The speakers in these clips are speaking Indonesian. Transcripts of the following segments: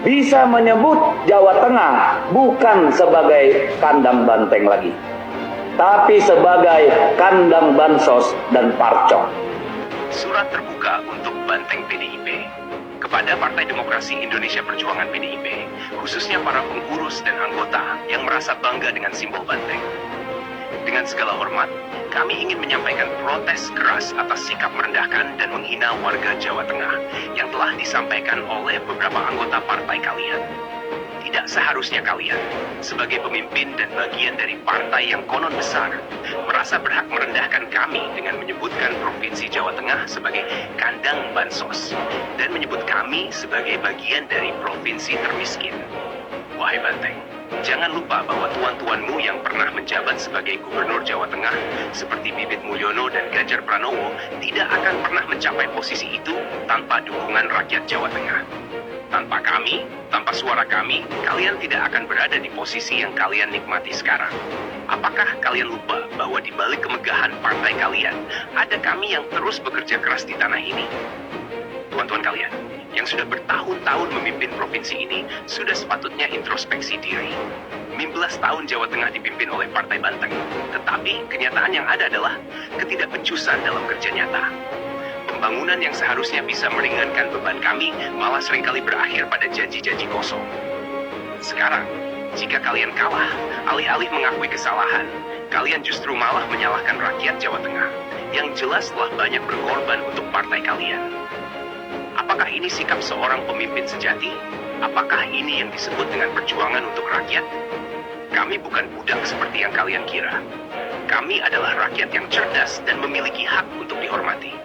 bisa menyebut Jawa Tengah bukan sebagai kandang banteng lagi, tapi sebagai kandang bansos dan parcok. Surat terbuka untuk Banteng PDIP kepada Partai Demokrasi Indonesia Perjuangan PDIP, khususnya para pengurus dan anggota yang merasa bangga dengan simbol banteng. Dengan segala hormat, kami ingin menyampaikan protes keras atas sikap merendahkan dan menghina warga Jawa Tengah yang telah disampaikan oleh beberapa anggota partai kalian. Tidak seharusnya kalian, sebagai pemimpin dan bagian dari partai yang konon besar, merasa berhak merendahkan kami dengan menyebutkan Provinsi Jawa Tengah sebagai kandang bansos dan menyebut kami sebagai bagian dari provinsi termiskin. Wahai Banteng, jangan lupa bahwa tuan-tuanmu yang pernah menjabat sebagai Gubernur Jawa Tengah seperti Bibit Mulyono dan Ganjar Pranowo tidak akan pernah mencapai posisi itu tanpa dukungan rakyat Jawa Tengah. Tanpa kami, tanpa suara kami, kalian tidak akan berada di posisi yang kalian nikmati sekarang. Apakah kalian lupa bahwa di balik kemegahan partai kalian, ada kami yang terus bekerja keras di tanah ini? Tuan-tuan kalian, yang sudah bertahun-tahun memimpin provinsi ini, sudah sepatutnya introspeksi diri. 15 tahun Jawa Tengah dipimpin oleh Partai Banteng, tetapi kenyataan yang ada adalah ketidakpecusan dalam kerja nyata. Pembangunan yang seharusnya bisa meringankan beban kami malah seringkali berakhir pada janji-janji kosong. Sekarang, jika kalian kalah, alih-alih mengakui kesalahan, kalian justru malah menyalahkan rakyat Jawa Tengah yang jelas telah banyak berkorban untuk partai kalian. Apakah ini sikap seorang pemimpin sejati? Apakah ini yang disebut dengan perjuangan untuk rakyat? Kami bukan budak seperti yang kalian kira. Kami adalah rakyat yang cerdas dan memiliki hak untuk dihormati.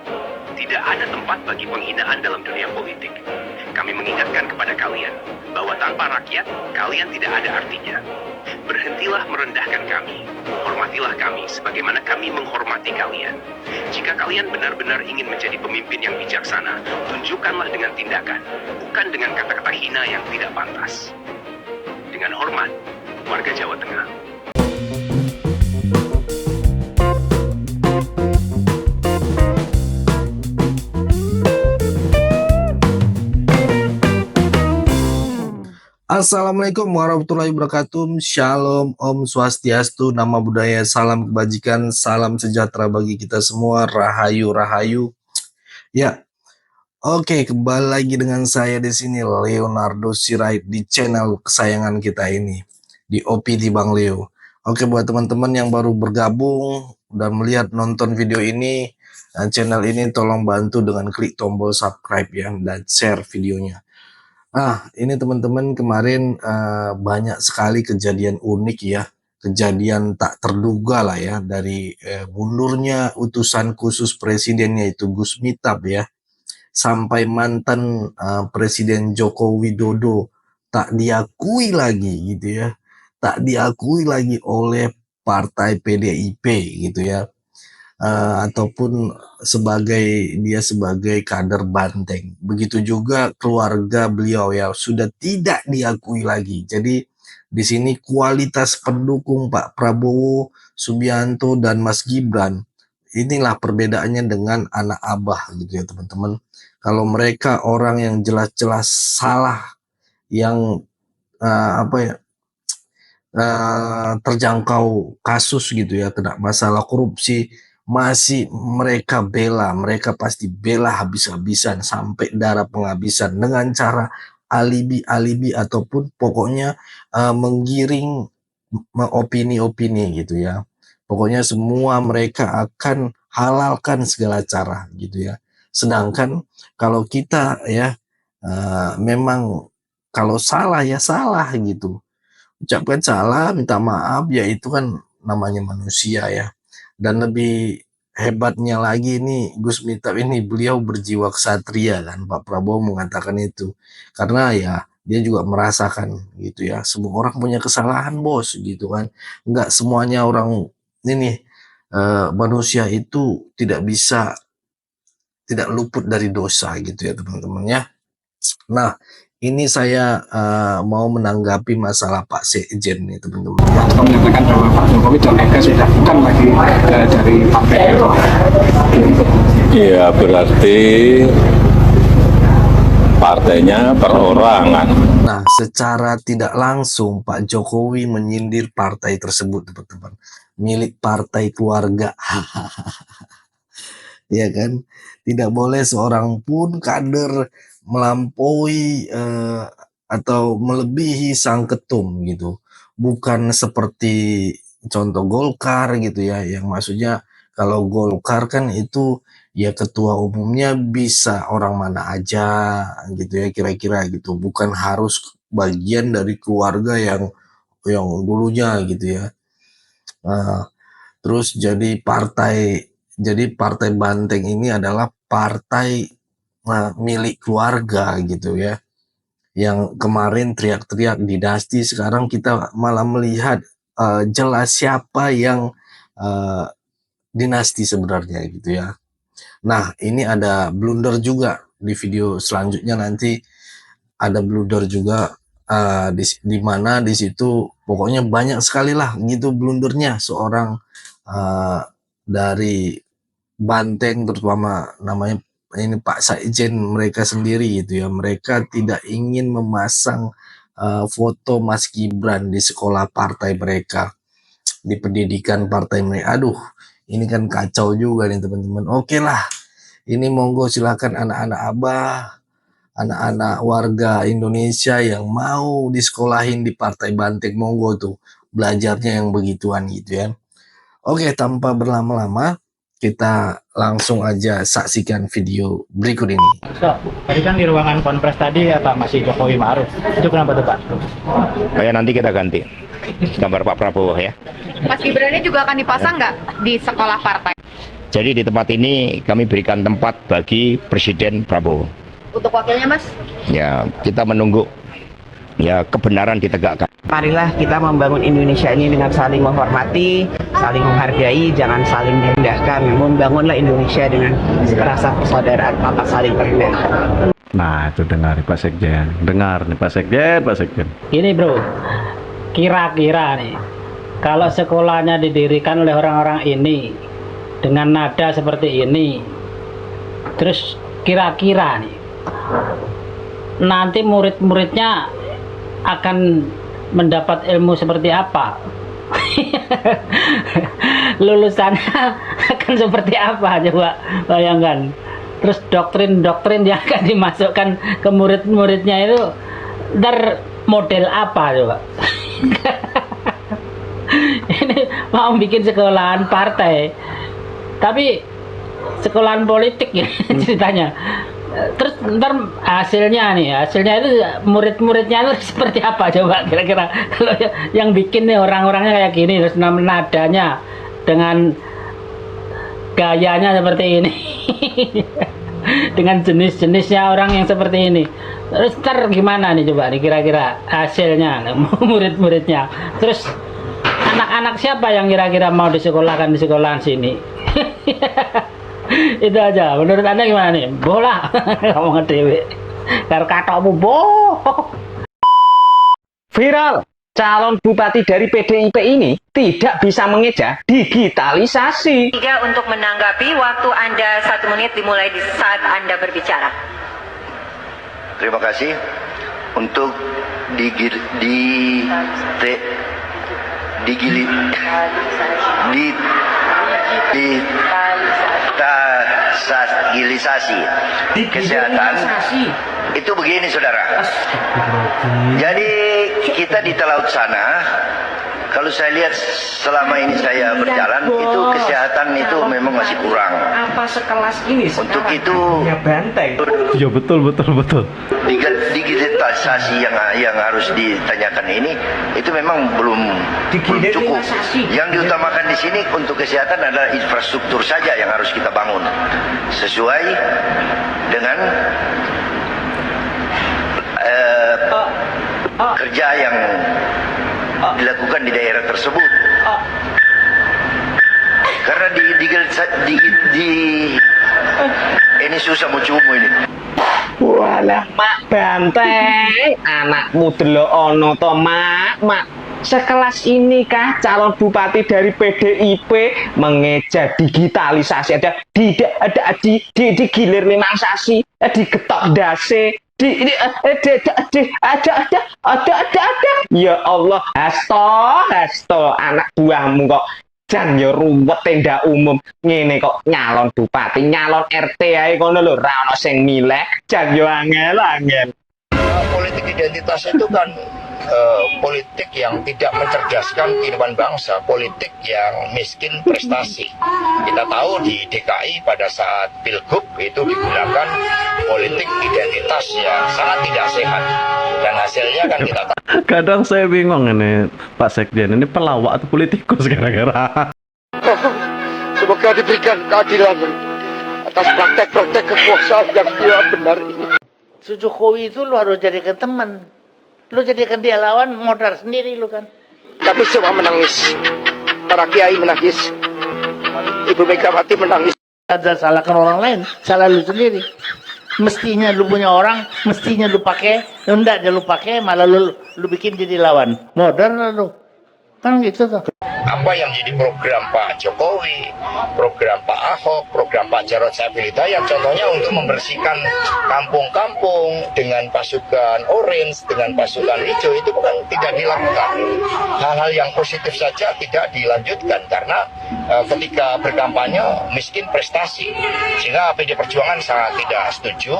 Tidak ada tempat bagi penghinaan dalam dunia politik. Kami mengingatkan kepada kalian bahwa tanpa rakyat, kalian tidak ada artinya. Berhentilah merendahkan kami. Hormatilah kami sebagaimana kami menghormati kalian. Jika kalian benar-benar ingin menjadi pemimpin yang bijaksana, tunjukkanlah dengan tindakan, bukan dengan kata-kata hina yang tidak pantas. Dengan hormat, warga Jawa Tengah. Assalamualaikum warahmatullahi wabarakatuh. Shalom, Om Swastiastu, Nama Budaya, salam kebajikan, salam sejahtera bagi kita semua. Rahayu, rahayu. Ya, oke, kembali lagi dengan saya di sini Leonardo Sirait di channel kesayangan kita ini di OPT Bang Leo. Oke, buat teman-teman yang baru bergabung dan melihat nonton video ini, channel ini tolong bantu dengan klik tombol subscribe ya dan share videonya. Nah, ini teman-teman kemarin banyak sekali kejadian unik ya, kejadian tak terduga lah ya, dari mundurnya utusan khusus presidennya itu Gus Miftah ya, sampai mantan Presiden Joko Widodo tak diakui lagi gitu ya, tak diakui lagi oleh partai PDIP gitu ya. Ataupun dia sebagai kader Banteng. Begitu juga keluarga beliau ya sudah tidak diakui lagi. Jadi di sini kualitas pendukung Pak Prabowo Subianto dan Mas Gibran, inilah perbedaannya dengan anak abah gitu ya teman-teman. Kalau mereka orang yang jelas-jelas salah, yang terjangkau kasus gitu ya, kena masalah korupsi, masih mereka pasti bela habis-habisan sampai darah penghabisan dengan cara alibi-alibi ataupun pokoknya menggiring opini-opini gitu ya. Pokoknya semua mereka akan halalkan segala cara gitu ya. Sedangkan kalau kita ya memang kalau salah ya salah gitu. Ucapkan salah, minta maaf, ya itu kan namanya manusia ya. Dan lebih hebatnya lagi ini Gus Miftah ini, beliau berjiwa ksatria kan, Pak Prabowo mengatakan itu. Karena ya dia juga merasakan gitu ya, semua orang punya kesalahan bos gitu kan. Enggak semuanya orang ini manusia itu tidak luput dari dosa gitu ya teman-teman ya. Nah, ini saya mau menanggapi masalah Pak Sekjen nih teman-teman. Atau menyatakan bahwa Pak Jokowi dan Mega sudah bukan lagi dari partai itu. Iya, berarti partainya perorangan. Nah, secara tidak langsung Pak Jokowi menyindir partai tersebut, teman-teman. Milik partai keluarga. Ya kan? Tidak boleh seorang pun kader melampaui atau melebihi sang ketum gitu. Bukan seperti contoh Golkar gitu ya, yang maksudnya kalau Golkar kan itu ya ketua umumnya bisa orang mana aja gitu ya, kira-kira gitu. Bukan harus bagian dari keluarga yang dulunya gitu ya. Nah, terus jadi partai Banteng ini adalah partai milik keluarga gitu ya. Yang kemarin teriak-teriak dinasti, sekarang kita malah melihat jelas siapa yang dinasti sebenarnya gitu ya. Nah, ini ada blunder juga di video selanjutnya, nanti ada blunder juga di mana di situ pokoknya banyak sekali lah gitu blundernya seorang dari Banteng, terutama namanya ini Pak Sekjen mereka sendiri gitu ya. Mereka tidak ingin memasang foto Mas Gibran di sekolah partai mereka, di pendidikan partai mereka. Aduh, ini kan kacau juga nih teman-teman. Oke lah, ini monggo silakan anak-anak Abah, anak-anak warga Indonesia yang mau disekolahin di partai Banteng, monggo tuh belajarnya yang begituan gitu ya. Oke, tanpa berlama-lama kita langsung aja saksikan video berikut ini. Tadi kan di ruangan konferensi tadi Pak masih Jokowi Ma'ruf. Itu kenapa tuh Pak? Kayak nanti kita ganti gambar Pak Prabowo ya. Mas Gibran juga akan dipasang nggak di sekolah partai? Jadi di tempat ini kami berikan tempat bagi Presiden Prabowo. Untuk wakilnya Mas? Ya, kita menunggu ya kebenaran ditegakkan. Marilah kita membangun Indonesia ini dengan saling menghormati, saling menghargai, jangan saling merendahkan. Membangunlah Indonesia dengan rasa persaudaraan tanpa saling merendahkan. Nah, itu dengar Pak Sekjen. Dengar nih Pak Sekjen, Pak Sekjen. Ini bro, kira-kira nih, kalau sekolahnya didirikan oleh orang-orang ini dengan nada seperti ini, terus kira-kira nih, nanti murid-muridnya akan mendapat ilmu seperti apa? Lulusannya akan seperti apa, coba bayangkan. Terus doktrin-doktrin yang akan dimasukkan ke murid-muridnya itu ntar model apa coba? Ini mau bikin sekolahan partai, tapi sekolahan politik ya ceritanya. Terus ntar hasilnya itu murid-muridnya itu seperti apa coba kira-kira, kalau yang bikin nih orang-orangnya kayak gini, terus nadanya dengan gayanya seperti ini dengan jenis-jenisnya orang yang seperti ini, terus ntar gimana nih coba nih kira-kira hasilnya murid-muridnya. Terus anak-anak siapa yang kira-kira mau disekolahkan di sekolahan sini? Itu aja. Menurut Anda gimana nih? Bola ngomong dewe. Karo katokmu boh. Viral, calon bupati dari PDIP ini tidak bisa mengeja digitalisasi. 3 untuk menanggapi, waktu Anda 1 menit dimulai di saat Anda berbicara. Terima kasih untuk digitalisasi kesehatan itu begini saudara. Jadi kita di laut sana, kalau saya lihat selama ini saya berjalan, itu kesehatan itu memang masih kurang. Apa sekelas ini untuk itu ya Banteng. Ya betul. Digitalisasi yang harus ditanyakan ini itu memang belum cukup. Yang diutamakan di sini untuk kesehatan adalah infrastruktur saja yang harus kita bangun sesuai dengan kerja yang dilakukan di daerah tersebut. Karena ini susah mau cumu ini. Walah, Mak Banteng, anakmu delok ono to, Mak. Sekelas ini kah calon bupati dari PDIP mengeja digitalisasi, ada digilir memang sasi, diketok dase, ada. Ya Allah, hasto anak buahmu kok jan ya ruwet tenda umum ngene kok nyalon bupati, nyalon RT ae ngono lho, ra ono sing milih, jan yo angel. Politik identitas itu kan politik yang tidak mencerdaskan kehidupan bangsa, politik yang miskin prestasi. Kita tahu di DKI pada saat Pilgub itu digunakan politik identitas yang sangat tidak sehat, dan hasilnya kan kita tahu. Kadang saya bingung ini Pak Sekjen, ini pelawak atau politikus gara-gara. Semoga diberikan keadilan atas praktek-praktek kekuasaan yang tidak benar ini. Jokowi itu lu harus jadikan teman. Lu jadikan dia lawan, modal sendiri lu kan. Tapi semua menangis. Para kiai menangis. Ibu Megawati menangis. Ada salahkan orang lain, salah lu sendiri. Mestinya lu punya orang, mestinya lu pakai, enggak dia lu pakai, malah lu bikin jadi lawan. Modal lu. Kan gitu tuh. Apa yang menjadi program Pak Jokowi, program Pak Ahok, program Pak Jarod Saiful Hidayat, contohnya untuk membersihkan kampung-kampung dengan pasukan orange, dengan pasukan hijau, itu bukan tidak dilakukan. Hal-hal yang positif saja tidak dilanjutkan karena ketika berkampanye miskin prestasi, sehingga PD Perjuangan sangat tidak setuju.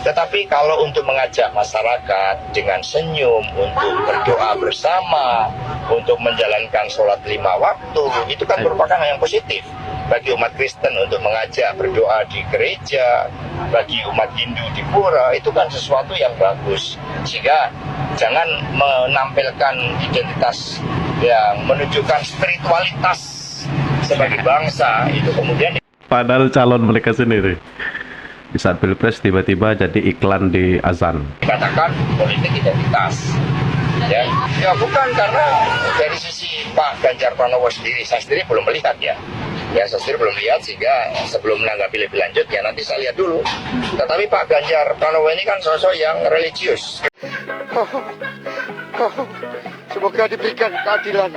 Tetapi kalau untuk mengajak masyarakat dengan senyum, untuk berdoa bersama, untuk menjalankan sholat 5 waktu, itu kan merupakan hal yang positif bagi umat Kristen, untuk mengajak berdoa di gereja, bagi umat Hindu di pura, itu kan sesuatu yang bagus. Sehingga jangan menampilkan identitas yang menunjukkan spiritualitas sebagai bangsa itu kemudian Padahal calon mereka sendiri di saat pilpres tiba-tiba jadi iklan di azan. dikatakan politik identitas. Ya bukan, karena dari sisi Pak Ganjar Pranowo sendiri, saya sendiri belum melihat ya. Saya sendiri belum lihat, sehingga sebelum menanggapi lebih lanjut ya nanti saya lihat dulu. Tetapi Pak Ganjar Pranowo ini kan sosok yang religius. Semoga diberikan keadilan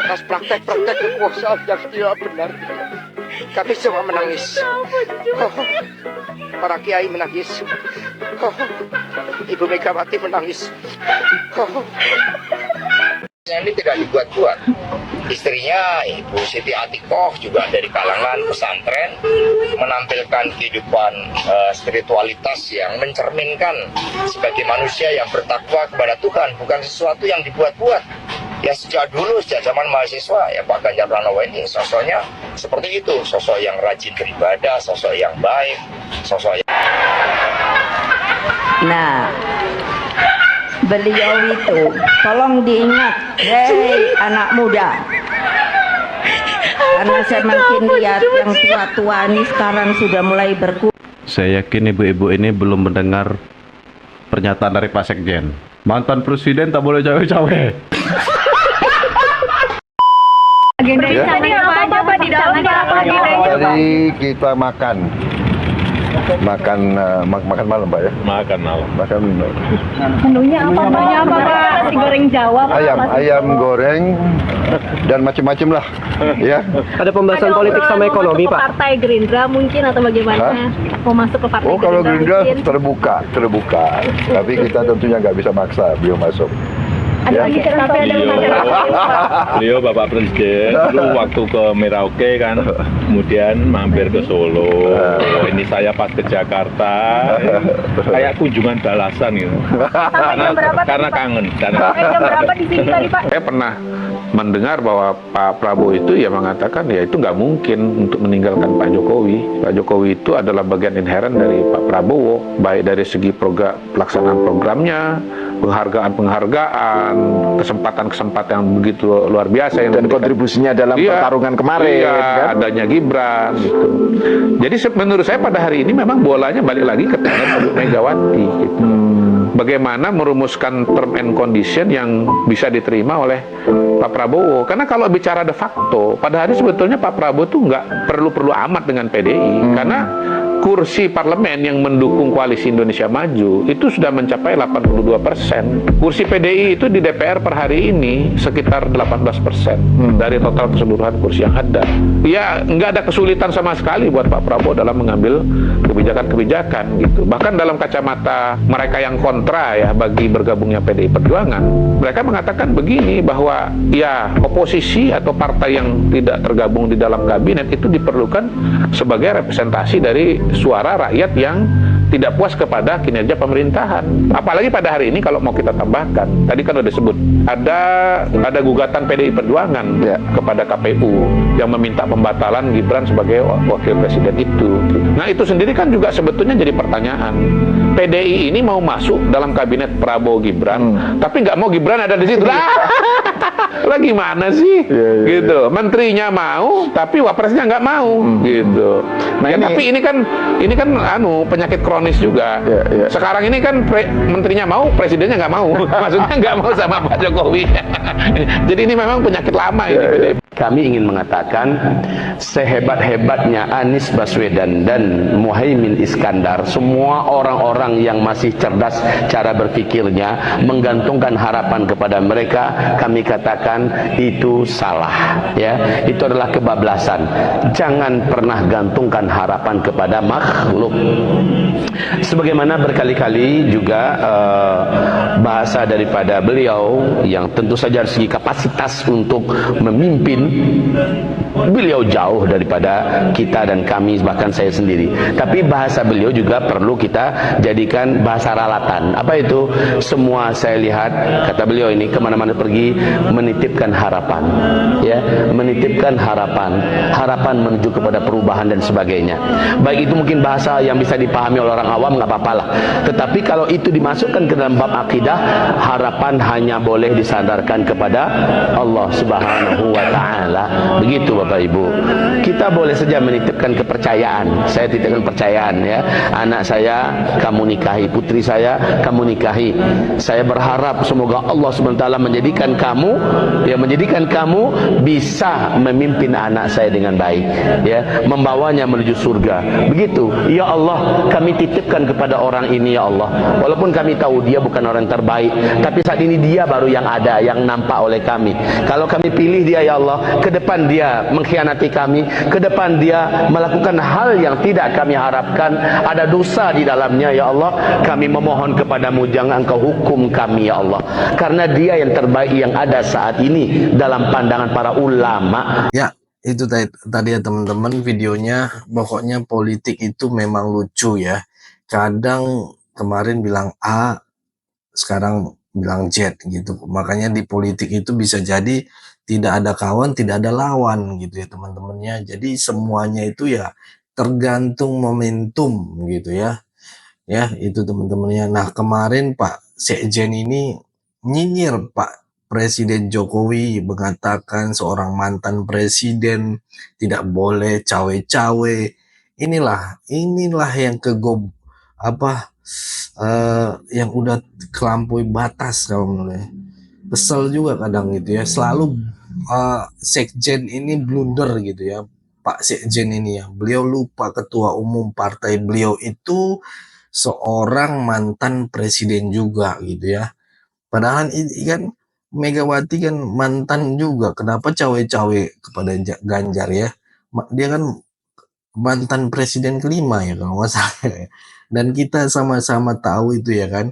atas praktek-praktek kekuasaan yang tidak benar. Kami semua menangis. Para kiai menangis. Ibu Megawati menangis. Ini tidak dibuat-buat. Istrinya Ibu Siti Atikoh juga dari kalangan pesantren, menampilkan kehidupan spiritualitas yang mencerminkan sebagai manusia yang bertakwa kepada Tuhan, bukan sesuatu yang dibuat-buat. Ya sejak dulu, sejak zaman mahasiswa, ya Pak Ganjar Pranowo ini sosoknya seperti itu, sosok yang rajin beribadah, sosok yang baik, sosok yang... Nah, beliau itu tolong diingat, hei anak muda, karena saya makin lihat yang tua-tua ini sekarang sudah mulai berkurang. Saya yakin ibu-ibu ini belum mendengar pernyataan dari Pak Sekjen. Mantan presiden tak boleh cawe-cawe. Agenda apa Bapak di dalam Pak? Hari kita makan malam Pak ya. Makan malam. Menunya apa Pak? Nasi goreng Jawa Pak. Ayam goreng dan macam-macam lah. Ya. Ada pembahasan politik sama ekonomi Pak. Partai Gerindra mungkin atau bagaimana? Mau masuk ke partai Gerindra? Kalau Gerindra terbuka. Tapi kita tentunya nggak bisa maksa beliau masuk. Ya. Beliau Bapak Presiden dulu waktu ke Merauke kan, kemudian mampir ke Solo. Ini saya pas ke Jakarta, kayak kunjungan balasan gitu. Karena kangen. Jam berapa di sini tadi Pak? Saya pernah mendengar bahwa Pak Prabowo itu ya mengatakan ya itu nggak mungkin untuk meninggalkan Pak Jokowi. Pak Jokowi itu adalah bagian inheren dari Pak Prabowo, baik dari segi pelaksanaan programnya, penghargaan, kesempatan yang begitu luar biasa yang dan kontribusinya dalam pertarungan kemarin, kan? Adanya Gibran gitu. Jadi menurut saya pada hari ini memang bolanya balik lagi ke tangan Ibu Megawati gitu. Bagaimana merumuskan term and condition yang bisa diterima oleh Pak Prabowo. Karena kalau bicara de facto, pada hari sebetulnya Pak Prabowo tuh nggak perlu amat dengan PDI. Karena kursi parlemen yang mendukung koalisi Indonesia Maju itu sudah mencapai 82%. Kursi PDI itu di DPR per hari ini sekitar 18% dari total keseluruhan kursi yang ada. Ya, nggak ada kesulitan sama sekali buat Pak Prabowo dalam mengambil kebijakan-kebijakan gitu. Bahkan dalam kacamata mereka yang kontra ya bagi bergabungnya PDI Perjuangan, mereka mengatakan begini bahwa ya oposisi atau partai yang tidak tergabung di dalam kabinet itu diperlukan sebagai representasi dari suara rakyat yang tidak puas kepada kinerja pemerintahan. Apalagi pada hari ini kalau mau kita tambahkan, tadi kan udah disebut ada gugatan PDI Perjuangan kepada KPU yang meminta pembatalan Gibran sebagai wakil presiden itu. Nah itu sendiri kan juga sebetulnya jadi pertanyaan. PDI ini mau masuk dalam kabinet Prabowo Gibran, tapi nggak mau Gibran ada di situ. Lah gimana sih? Gitu. Menterinya mau, tapi wapresnya nggak mau. Gitu. Nah tapi ini kan penyakit kronis juga. Sekarang ini kan menterinya mau, presidennya nggak mau. Maksudnya nggak mau sama Pak Jokowi. Jadi ini memang penyakit lama ini. Kami ingin mengatakan sehebat-hebatnya Anies Baswedan dan Muhaimin Iskandar, semua orang-orang yang masih cerdas cara berpikirnya, menggantungkan harapan kepada mereka, kami katakan itu salah. Ya, itu adalah kebablasan. Jangan pernah gantungkan harapan kepada makhluk. Sebagaimana berkali-kali juga bahasa daripada beliau yang tentu saja dari segi kapasitas untuk memimpin, beliau jauh daripada kita dan kami, bahkan saya sendiri. Tapi bahasa beliau juga perlu kita jadikan bahasa ralatan. Apa itu? Semua saya lihat, kata beliau ini, kemana-mana pergi menitipkan harapan, ya, menitipkan harapan menuju kepada perubahan dan sebagainya. Baik itu mungkin bahasa yang bisa dipahami oleh orang awam, nggak apa-apa lah. Tetapi kalau itu dimasukkan ke dalam bab akidah, harapan hanya boleh disandarkan kepada Allah Subhanahu wa Ta'ala. Begitu Bapak Ibu. Kita boleh saja menitipkan kepercayaan. Saya titipkan kepercayaan, ya. Anak saya kamu nikahi, putri saya kamu nikahi. Saya berharap semoga Allah SWT menjadikan kamu bisa memimpin anak saya dengan baik, ya, membawanya menuju surga. Begitu. Ya Allah, kami titipkan kepada orang ini, ya Allah. Walaupun kami tahu dia bukan orang terbaik, tapi saat ini dia baru yang ada, yang nampak oleh kami. Kalau kami pilih dia, ya Allah, ke depan dia mengkhianati kami, ke depan dia melakukan hal yang tidak kami harapkan, ada dosa di dalamnya, ya Allah, kami memohon kepadamu jangan engkau hukum kami, ya Allah, karena dia yang terbaik yang ada saat ini dalam pandangan para ulama. Ya, itu tadi ya teman-teman videonya. Pokoknya politik itu memang lucu ya. Kadang kemarin bilang A, sekarang bilang Z gitu. Makanya di politik itu bisa jadi tidak ada kawan, tidak ada lawan gitu ya teman-temannya. Jadi semuanya itu ya tergantung momentum gitu ya. Ya, itu teman-temannya. Nah, kemarin Pak Sekjen ini nyinyir Pak Presiden Jokowi, mengatakan seorang mantan presiden tidak boleh cawe-cawe. Inilah yang yang udah kelampaui batas kalau menurut. Kesel juga kadang gitu ya. Selalu Sekjen ini blunder gitu ya. Pak Sekjen ini ya. Beliau lupa ketua umum partai beliau itu seorang mantan presiden juga gitu ya. Padahal ini kan Megawati kan mantan juga. Kenapa cawe-cawe kepada Ganjar ya? Dia kan mantan presiden kelima ya kalau nggak salah. Dan kita sama-sama tahu itu ya kan.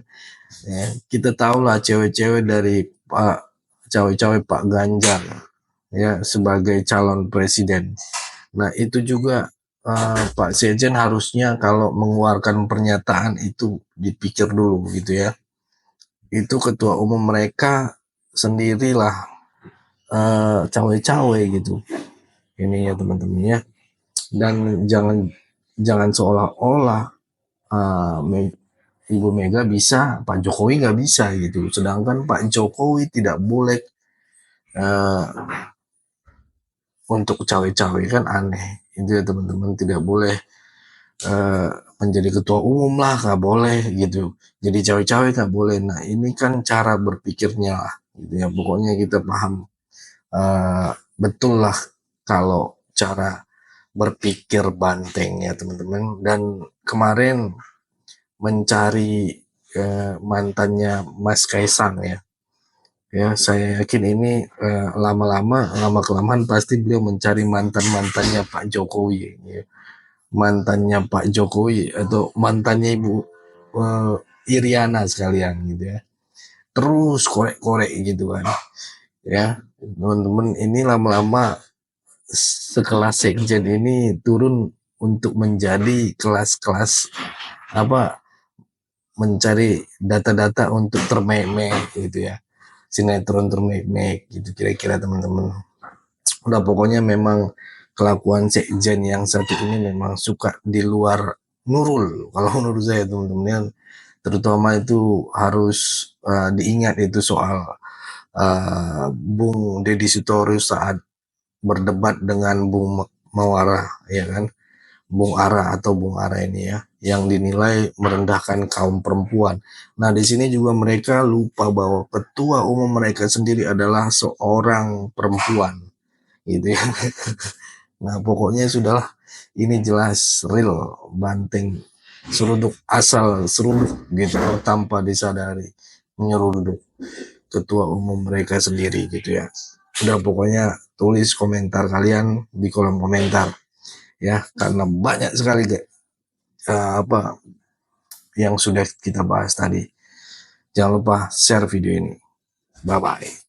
Ya, kita tahu lah cewek-cewek dari cawe-cawe Pak Ganjar ya sebagai calon presiden. Nah itu juga Pak Sekjen harusnya kalau mengeluarkan pernyataan itu dipikir dulu gitu ya. Itu ketua umum mereka sendirilah cawe-cawe gitu. Ini ya teman-teman ya. Dan jangan seolah-olah Ibu Mega bisa, Pak Jokowi nggak bisa gitu. Sedangkan Pak Jokowi tidak boleh untuk cawe-cawe, kan aneh. Itu ya teman-teman, tidak boleh menjadi ketua umum lah, nggak boleh gitu. Jadi cawe-cawe nggak boleh. Nah ini kan cara berpikirnya lah gitu ya. Pokoknya kita paham betul lah kalau cara berpikir banteng ya teman-teman. Dan kemarin mencari mantannya Mas Kaisang ya. Ya, saya yakin ini lama kelamaan pasti beliau mencari mantannya Pak Jokowi ya. Mantannya Pak Jokowi atau mantannya Ibu Iriana sekalian gitu ya. Terus korek-korek gitu kan. Ya, teman-teman, ini lama-lama sekelas sekjen ini turun untuk menjadi kelas-kelas mencari data-data untuk termek-mek gitu ya, sinetron termek-mek gitu kira-kira teman-teman. Udah pokoknya memang kelakuan sekjen yang satu ini memang suka di luar Nurul kalau menurut saya teman-teman. Terutama itu harus diingat itu soal Bung Deddy Sitorus saat berdebat dengan Bung Mawara ya kan, Bung Ara ini ya, yang dinilai merendahkan kaum perempuan. Nah di sini juga mereka lupa bahwa ketua umum mereka sendiri adalah seorang perempuan gitu ya. Nah pokoknya sudahlah, ini jelas real banteng seruduk, asal seruduk gitu tanpa disadari, menyeruduk ketua umum mereka sendiri gitu ya. Udah pokoknya tulis komentar kalian di kolom komentar ya, karena banyak sekali yang sudah kita bahas tadi. Jangan lupa share video ini. Bye bye.